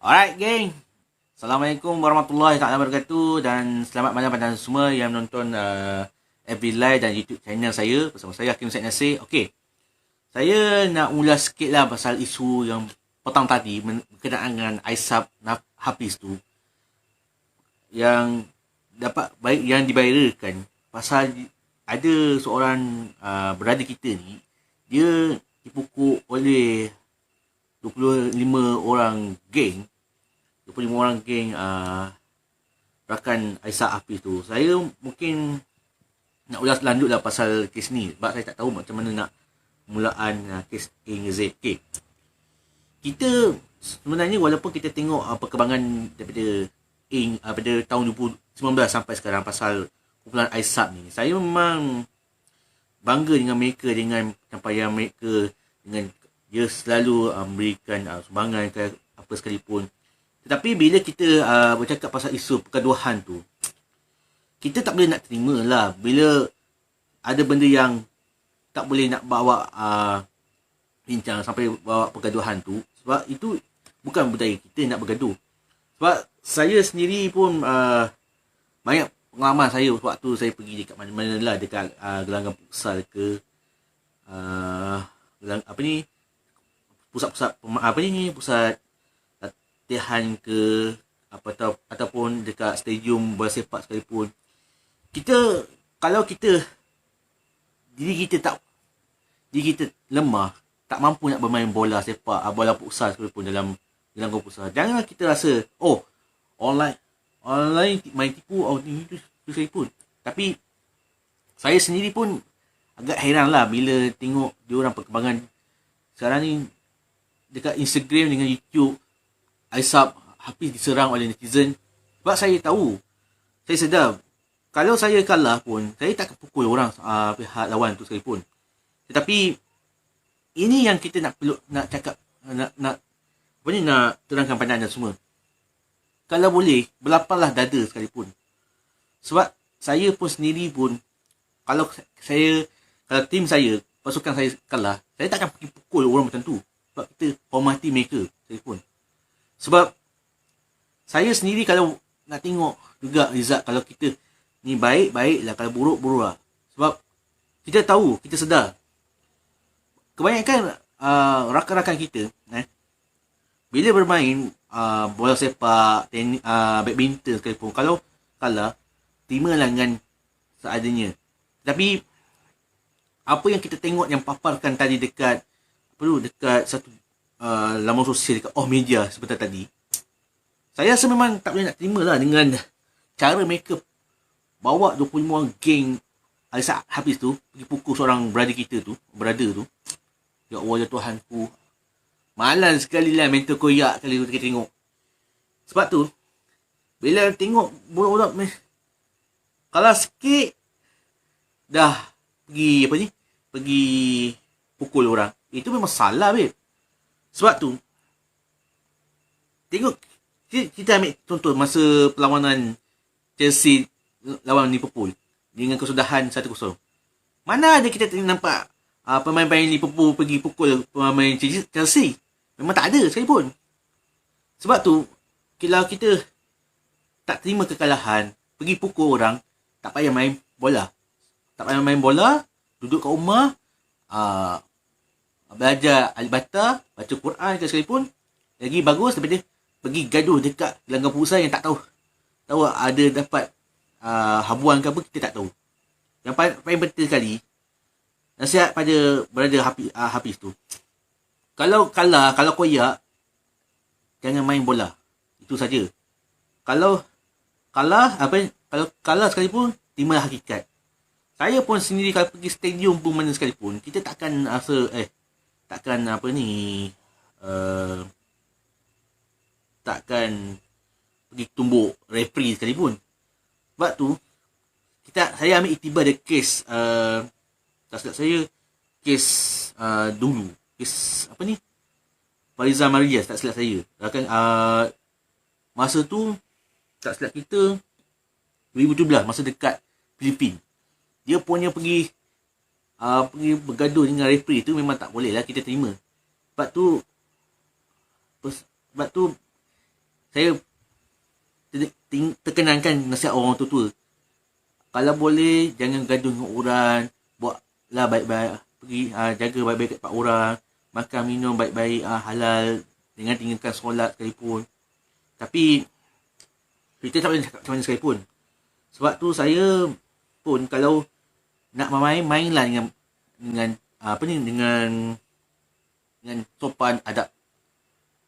Alright, geng. Assalamualaikum warahmatullahi taala wabarakatuh dan selamat malam pada semua yang menonton FB Live dan YouTube channel saya bersama saya Hakim Syed Nasir. Okey. Saya nak ulas sikitlah pasal isu yang petang tadi berkenaan dengan Aisab Hafiz tu yang dapat baik yang diviralkan pasal ada seorang brother kita ni, dia dipukul oleh 25 orang geng 25 orang geng rakan Aisab Hafiz tu. Saya mungkin nak ulas lanjut lah pasal kes ni sebab saya tak tahu macam mana nak mulaan kes A hingga Z. Okay. Kita sebenarnya walaupun kita tengok perkembangan daripada tahun 2019 sampai sekarang pasal kumpulan Aisab ni, saya memang bangga dengan mereka, dengan pencapaian mereka, dengan dia selalu memberikan sumbangan ke apa sekalipun. Tetapi bila kita bercakap pasal isu pergaduhan tu, kita tak boleh nak terima lah bila ada benda yang tak boleh nak bawa bincang sampai bawa pergaduhan tu. Sebab itu bukan budaya kita nak bergaduh. Sebab saya sendiri pun banyak pengalaman saya waktu saya pergi dekat mana-mana lah, dekat gelanggang futsal ke pusat-pusat pusat latihan ke ataupun dekat stadium bola sepak sekalipun. Kalau diri kita lemah, tak mampu nak bermain bola sepak, bola futsal sekalipun dalam gelanggang futsal, janganlah kita rasa online main tipu itu sekalipun. Tapi saya sendiri pun agak heran lah bila tengok diorang perkembangan sekarang ni dekat Instagram dengan YouTube. Aisab Hafiz diserang oleh netizen. Sebab saya tahu, saya sedar, kalau saya kalah pun, saya tak akan pukul orang pihak lawan tu sekalipun. Tetapi ini yang kita nak cakap, nak terangkan pandangan semua. Kalau boleh, berlapanglah dada sekalipun. Sebab saya pun sendiri pun, kalau tim saya, pasukan saya kalah, saya tak akan pergi pukul orang macam tu. Sebab kita hormati mereka sekalipun. Sebab saya sendiri kalau nak tengok juga result, kalau kita ni baik lah, kalau buruk lah. Sebab kita tahu, kita sedar, kebanyakan rakan-rakan kita bila bermain bola sepak, badminton sekalipun, kalau kalah, terimalah dengan seadanya. Tapi apa yang kita tengok yang paparkan tadi dekat satu laman sosial, dekat media sebentar tadi, saya rasa memang tak boleh nak terima lah dengan cara mereka bawa 25 orang geng Aisab Hafiz tu pergi pukul seorang brother tu. Ya Allah, ya Tuhanku, malam sekali lah mental koyak kali tu kita tengok. Sebab tu bila tengok budak-budak kalah sikit dah pergi pukul orang, itu memang salah, babe. Sebab tu tengok, kita ambil contoh masa perlawanan Chelsea lawan Liverpool dengan kesudahan 1-0. Mana ada kita nampak pemain-pemain Liverpool pergi pukul pemain Chelsea? Memang tak ada sekalipun. Sebab tu kalau kita tak terima kekalahan, pergi pukul orang, tak payah main bola, duduk kat rumah, belajar Al-Baqarah, baca Quran ke sekalipun, lagi bagus daripada pergi gaduh dekat gelanggang futsal yang tak tahu ada dapat habuan ke apa, kita tak tahu. Yang paling penting sekali, nasihat pada brother Hafiz tu, kalau koyak, jangan main bola. Itu saja. Kalau kalah sekalipun, terima hakikat. Saya pun sendiri kalau pergi stadium pun mana sekalipun, kita takkan rasa takkan pergi tumbuk referee sekalipun. Sebab tu saya ambil iktibar ada kes tak silap saya, kes dulu, kes Farizal Marias, tak silap saya. Masa tu tak silap kita 2017, masa dekat Filipina. Dia punya pergi bergaduh dengan referee tu, memang tak boleh lah kita terima. Sebab tu saya tekenankan nasihat orang tua. Kalau boleh jangan gaduh dengan orang, buatlah baik-baik, pergi jaga baik-baik kat orang, makan minum baik-baik, halal, dengan tinggalkan solat sekalipun. Tapi kita tak boleh cakap macam mana sekalipun. Sebab tu saya pun kalau nak mainlah dengan sopan adab,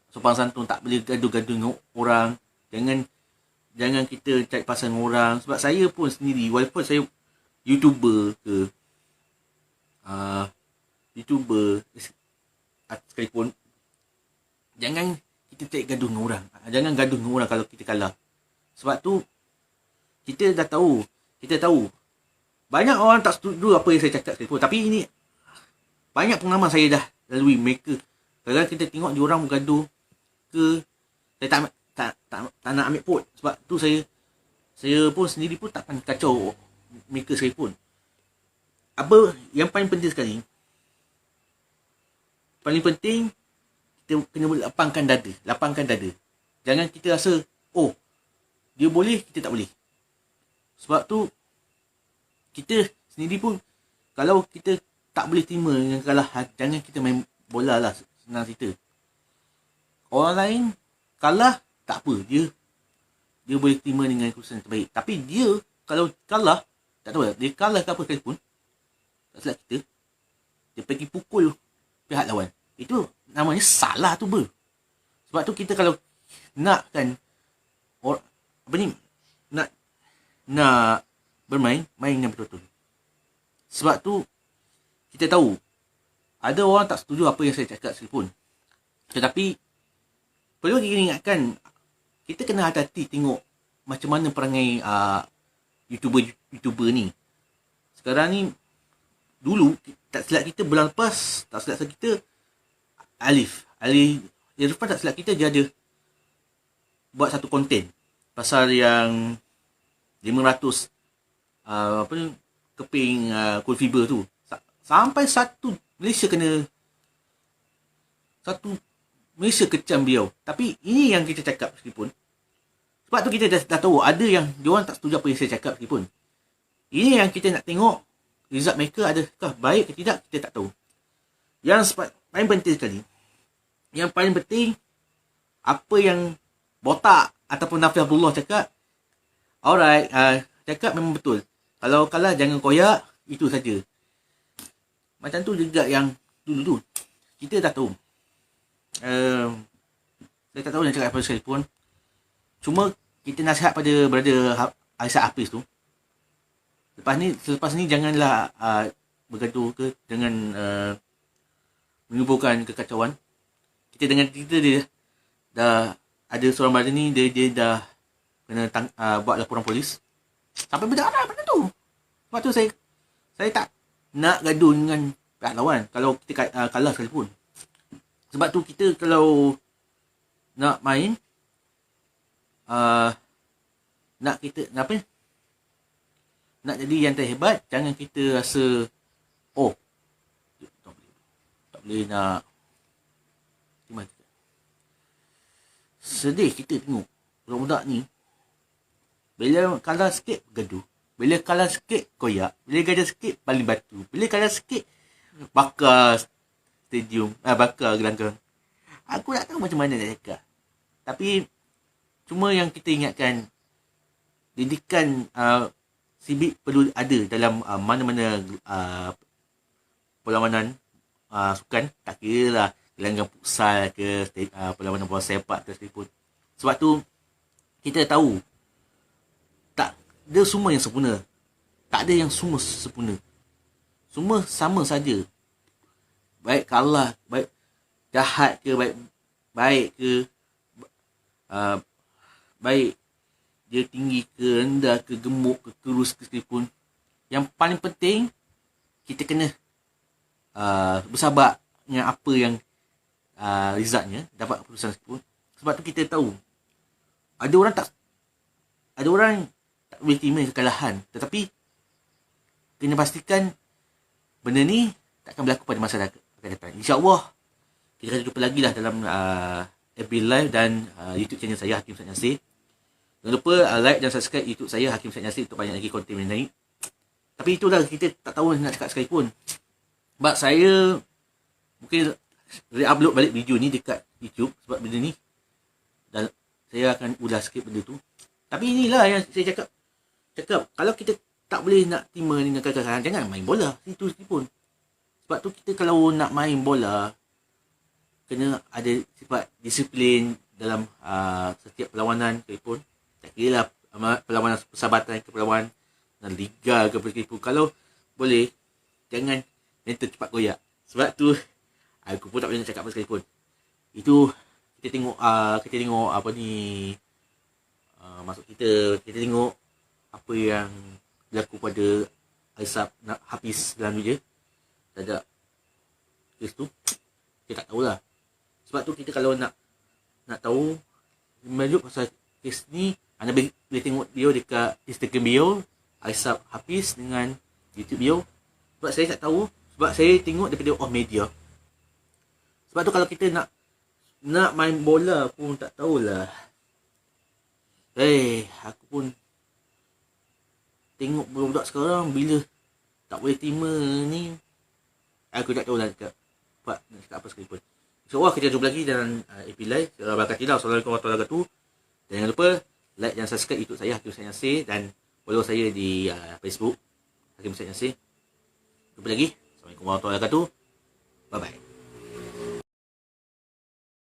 sopan santun, tak boleh gaduh-gaduh dengan orang. Jangan kita cari pasal dengan orang. Sebab saya pun sendiri, walaupun saya YouTuber ke sekalipun, jangan kita cari gaduh dengan orang. Jangan gaduh dengan orang kalau kita kalah. Sebab tu kita tahu banyak orang tak setuju apa yang saya cakap sekalipun. Tapi ini banyak pengalaman saya dah lalui mereka. Kalau kita tengok diorang bergaduh ke, saya tak nak ambil pot. Sebab tu saya pun sendiri pun tak akan kacau mereka sekalipun. Apa yang paling penting sekali, kita kena lapangkan dada. Jangan kita rasa dia boleh, kita tak boleh. Sebab tu kita sendiri pun, kalau kita tak boleh terima dengan kekalahan, jangan kita main bola lah, senang cerita. Orang lain kalah tak apa, dia boleh terima dengan keputusan terbaik. Tapi dia kalau kalah, tak tahu dia kalah ke apa sekalipun, tak silap kita, dia pergi pukul pihak lawan, itu namanya salah tu ber. Sebab tu kita kalau nakkan nak bermain, main yang betul-betul. Sebab tu kita tahu ada orang tak setuju apa yang saya cakap sekalipun. Tetapi perlu kita ingatkan, kita kena hati-hati tengok macam mana perangai YouTuber ni. Sekarang ni, dulu tak silap kita bulan lepas, tak silap kita Alif Irfan, tak silap kita dia ada buat satu konten pasal yang 500 keping cold fever tu, sampai satu Malaysia kecam beliau. Tapi ini yang kita cakap sekalipun. Sebab tu kita dah tahu ada yang diorang tak setuju apa yang saya cakap sekalipun. Ini yang kita nak tengok, result mereka adakah baik ke tidak, kita tak tahu. Yang paling penting sekali, yang paling penting, apa yang Botak ataupun Nafi Abdullah cakap, alright, cakap memang betul. Kalau kalah jangan koyak, itu saja. Macam tu juga yang dulu tu, kita dah tahu. Saya tak tahu nak cakap apa sekalipun. Cuma kita nasihat pada brother Aisyah Hafiz tu, selepas ni janganlah bergaduh ke, jangan menimbulkan kekacauan. Kita dengan cerita dia dah ada seorang brother ni, dia dah kena buat laporan polis sampai berdarah benda tu. Sebab tu saya tak nak gaduh dengan pihak lawan kalau kita kalah sekalipun. Sebab tu kita kalau nak main, nak jadi yang terhebat, jangan kita rasa tak boleh nak sedih. Kita tengok budak-budak ni, bila kalah sikit gaduh, bila kalah sikit koyak, bila gaduh sikit baling batu, bila kalah sikit bakar stadium, bakar gelanggang. Aku tak tahu macam mana nak cakap. Tapi cuma yang kita ingatkan, didikan sibik perlu ada dalam mana-mana perlawanan sukan. Tak kira lah gelanggang futsal ke, perlawanan bola sepak ke sekalipun. Sebab tu kita tahu tak ada semua yang sempurna. Tak ada yang semua sempurna. Semua sama saja. Baik kalah, baik jahat ke, baik ke, baik dia tinggi ke, rendah ke, gemuk ke, kurus ke sekalipun. Yang paling penting, kita kena bersabar dengan apa yang resultnya, dapat keputusan sekalipun. Sebab tu kita tahu ada orang tak boleh terima kekalahan, tetapi kena pastikan benda ni tak akan berlaku pada masa akan datang. InsyaAllah kita akan jumpa lagi lah dalam FB Live dan YouTube channel saya Hakim Ustaz Yasir. Jangan lupa like dan subscribe YouTube saya Hakim Ustaz Yasir untuk banyak lagi konten yang naik. Tapi itulah, kita tak tahu nak cakap sekalipun. Sebab saya mungkin re-upload balik video ni dekat YouTube sebab benda ni, dan saya akan ulas sikit benda tu. Tapi inilah yang saya cakap kalau kita tak boleh nak terima dengan kekalahan, jangan main bola itu pun. Sebab tu kita kalau nak main bola kena ada sifat disiplin dalam setiap perlawanan sekalipun. Tak kira lah perlawanan persahabatan ke perlawanan liga ke sekalipun. Kalau boleh jangan mental cepat goyak. Sebab tu aku pun tak boleh nak cakap apa sekalipun. Itu kita tengok apa ni, maksud kita tengok apa yang berlaku pada Aisab Hafiz dalam dia. Tak ada kes tu, kita tak tahulah. Sebab tu kita kalau nak tahu lanjut pasal kes ni, anda boleh tengok dia dekat Instagram bio Aisab Hafiz dengan YouTube bio. Sebab saya tak tahu, sebab saya tengok daripada off media. Sebab tu kalau kita nak main bola pun tak tahulah. Aku pun tengok budak sekarang bila tak boleh terima ni, aku tak tahulah nak cakap apa sekalipun. InsyaAllah kita jumpa lagi dalam AP Live. Assalamualaikum warahmatullahi wabarakatuh. Dan jangan lupa like dan subscribe YouTube saya Hakim Ustaz Yasir, dan follow saya di Facebook Hakim Ustaz Yasir. Jumpa lagi. Assalamualaikum warahmatullahi wabarakatuh. Bye bye.